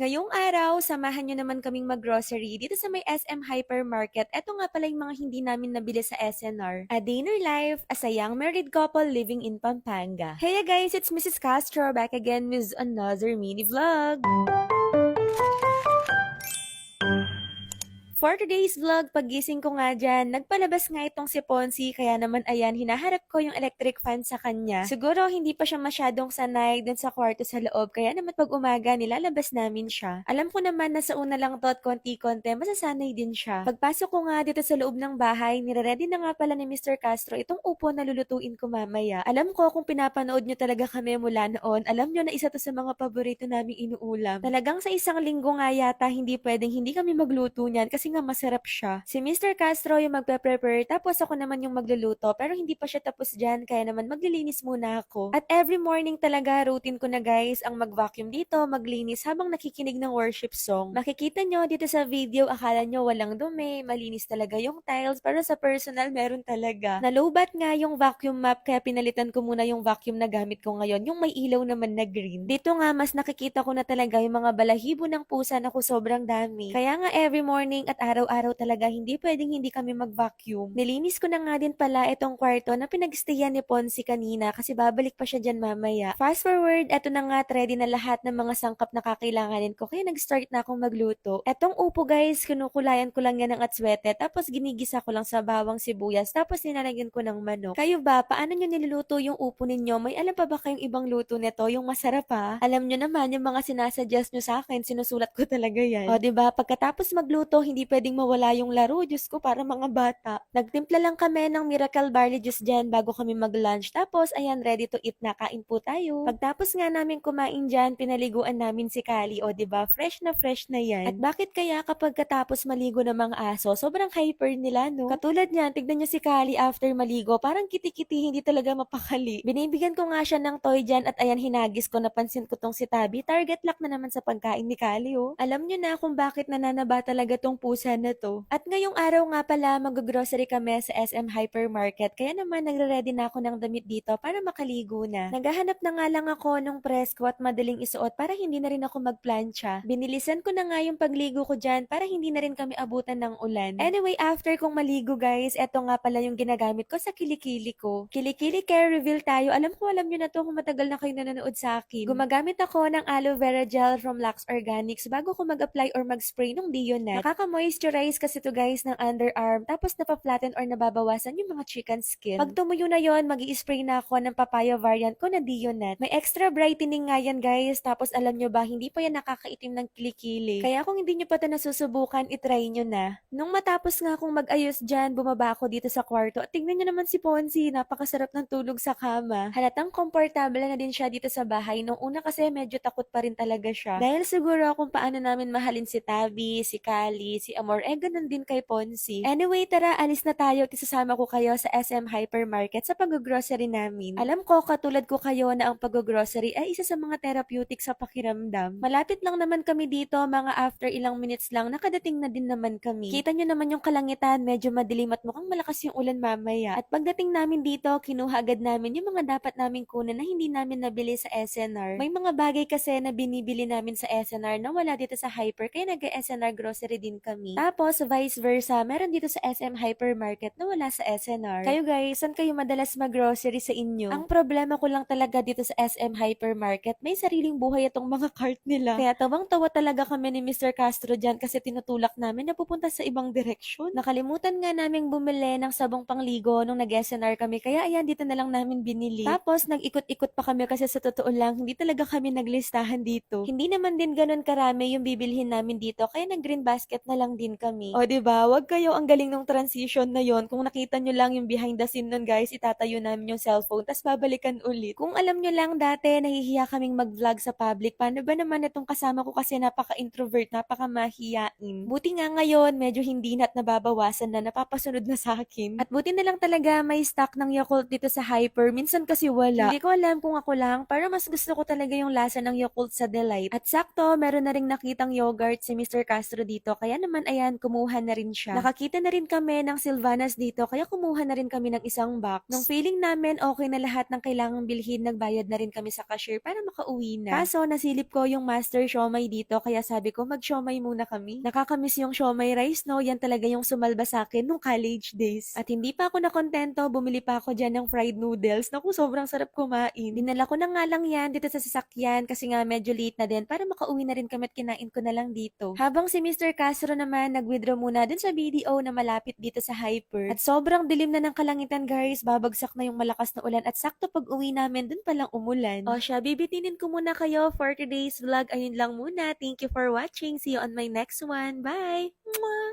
Ngayong araw, samahan nyo naman kaming mag-grocery dito sa may SM Hypermarket. Eto nga pala yung mga hindi namin nabili sa SNR. A Day in Our Life as a young married couple living in Pampanga. Hey guys, it's Mrs. Castro back again with another mini vlog. For today's vlog, pagising ko nga dyan, nagpalabas nga itong si Ponzi, kaya naman ayan, hinaharap ko yung electric fan sa kanya. Siguro hindi pa siya masyadong sanay dun sa kwarto sa loob, kaya naman pag umaga, nilalabas namin siya. Alam ko naman na sa una lang to at konti-konti, masasanay din siya. Pagpasok ko nga dito sa loob ng bahay, nire-ready na nga pala ni Mr. Castro itong upo na lulutuin ko mamaya. Alam ko kung pinapanood nyo talaga kami mula noon, alam nyo na isa to sa mga paborito naming inuulam. Talagang sa isang linggo nga yata, hindi pwedeng hindi kami magluto niyan kasi nga masarap siya. Si Mr. Castro yung magpe-prepare tapos ako naman yung magluluto pero hindi pa siya tapos dyan kaya naman maglilinis muna ako. At every morning talaga routine ko na guys ang mag-vacuum dito, maglinis habang nakikinig ng worship song. Makikita nyo dito sa video akala nyo walang dumi, malinis talaga yung tiles pero sa personal meron talaga. Nalobat nga yung vacuum map kaya pinalitan ko muna yung vacuum na gamit ko ngayon, yung may ilaw naman na green. Dito nga mas nakikita ko na talaga yung mga balahibo ng pusa na ko sobrang dami. Kaya nga every morning at araw-araw talaga hindi pwedeng hindi kami mag-vacuum. Nilinis ko na nga din pala itong kwarto na pinag-stayan ni Ponzi kanina kasi babalik pa siya dyan mamaya. Fast forward, eto na nga ready na lahat ng mga sangkap na kakailanganin ko kaya nag-start na akong magluto. Etong upo guys, kinukulayan ko lang yan ng atswete tapos ginigisa ko lang sa bawang sibuyas tapos nilalagyan ko ng manok. Kayo ba, paano nyo niluluto yung upo ninyo? May alam pa ba kayong ibang luto nito? Yung masarap pa? Alam nyo naman yung mga sinasuggest nyo sa akin, sinusulat ko talaga yan. O diba, pagkatapos magluto, hindi pwedeng mawala yung laro, Diyos ko, para mga bata. Nagtimpla lang kami ng Miracle Barley Juice dyan bago kami mag-lunch. Tapos, ayan, ready to eat na, kain po tayo. Pagtapos nga namin kumain dyan, pinaliguan namin si Kali. O diba, fresh na yan. At bakit kaya kapag katapos maligo ng mga aso, sobrang hyper nila, no? Katulad niyan, tignan nyo si Kali after maligo, parang kiti-kiti, hindi talaga mapakali. Binibigyan ko nga siya ng toy dyan at ayan, hinagis ko, napansin ko tong si Tabi. Target lock na naman sa pagkain ni Kali, oh. Alam nyo na kung bakit nananaba talaga tong pusa na to. At ngayong araw nga pala, mag-grocery kami sa SM Hypermarket, kaya naman nagre-ready na ako ng damit dito para makaligo na. Naghahanap na nga lang ako ng presko at madaling isuot para hindi na rin ako magplancha. Binilisan ko na nga yung pagligo ko dyan para hindi na rin kami abutan ng ulan. Anyway, after kong maligo guys, eto nga pala yung ginagamit ko sa kilikili ko. Kilikili care reveal tayo. Alam nyo na to kung matagal na kayo nanonood sa akin. Gumagamit ako ng aloe vera gel from Lux Organics bago ko mag-apply or mag-spray ng Dionat. Nakaka-moisturize kasi to guys ng underarm tapos napaflatten or nababawasan yung mga chicken skin. Pag tumuyo na yon, mag-i-spray na ako ng papaya variant ko na Dionat. May extra brightening nga yan guys tapos alam nyo ba hindi pa yan nakakaitim ng kilikili. Kaya kung hindi nyo pa ito nasusubukan, itry nyo na. Nung matapos nga akong mag-ayos dyan, bumaba ako dito sa kwarto at tingnan nyo naman si Ponzi, napakasarap ng tulog sa kama. Halatang komportable na din siya dito sa bahay. Nung una kasi medyo takot pa rin talaga siya. Dahil siguro kung paano namin mahalin si Tabi, si Kali, si Amor, ganun din kay Ponzi. Anyway, tara, alis na tayo at isasama ko kayo sa SM Hypermarket sa pag-grocery namin. Alam ko, katulad ko kayo na ang pag-grocery ay isa sa mga therapeutic sa pakiramdam. Malapit lang naman kami dito, mga after ilang minutes lang, nakadating na din naman kami. Kita nyo naman yung kalangitan, medyo madilim at mukhang malakas yung ulan mamaya. At pagdating namin dito, kinuha agad namin yung mga dapat naming kunan na hindi namin nabili sa SNR. May mga bagay kasi na binibili namin sa SNR na wala dito sa Hyper, kaya nag-SNR grocery din kami. Tapos, vice versa, meron dito sa SM Hypermarket na wala sa SNR. Kayo guys, saan kayo madalas mag-grocery sa inyo? Ang problema ko lang talaga dito sa SM Hypermarket, may sariling buhay itong mga cart nila. Kaya tawang-tawa talaga kami ni Mr. Castro dyan kasi tinutulak namin na pupunta sa ibang direksyon. Nakalimutan nga naming bumili ng sabong pangligo nung nag-SNR kami, kaya ayan, dito na lang namin binili. Tapos, nag-ikot-ikot pa kami kasi sa totoo lang, hindi talaga kami naglistahan dito. Hindi naman din ganun karami yung bibilhin namin dito, kaya nag-green basket na lang din kami. O diba, wag kayo, ang galing ng transition na yon. Kung nakita nyo lang yung behind the scene nun guys, itatayo namin yung cellphone, tas babalikan ulit. Kung alam nyo lang dati, nahihiya kaming mag-vlog sa public, paano ba naman itong kasama ko kasi napaka-introvert, napaka-mahiyain. Buti nga ngayon, medyo hindi na't nababawasan na, napapasunod na sa akin. At buti na lang talaga may stock ng Yakult dito sa Hyper, minsan kasi wala. Hindi ko alam kung ako lang, pero mas gusto ko talaga yung lasa ng Yakult sa Delight. At sakto, meron na ring nakitang yogurt si Mr. Castro dito, kaya naman naman ayan, kumuha na rin siya. Nakakita na rin kami ng Sylvanas dito kaya kumuha na rin kami ng isang box. Nung feeling namin okay na lahat ng kailangang bilhin, nagbayad na rin kami sa cashier para makauwi na. Kaso nasilip ko yung master siomay dito kaya sabi ko mag-siomay muna kami. Nakakamiss yung siomay rice, no? Yan talaga yung sumalba sa akin nung college days. At hindi pa ako nakontento, bumili pa ako dyan ng fried noodles. Naku, sobrang sarap kumain. Dinala ko na nga lang yan dito sa sasakyan kasi nga medyo late na din para makauwi na rin kami at kinain ko na lang dito. Habang si Mr. Castro naman nag-withdraw muna dun sa BDO na malapit dito sa Hyper. At sobrang dilim na ng kalangitan guys, babagsak na yung malakas na ulan at sakto pag uwi namin dun palang umulan. O siya, bibitinin ko muna kayo for today's vlog. Ayun lang muna. Thank you for watching. See you on my next one. Bye! Mwah!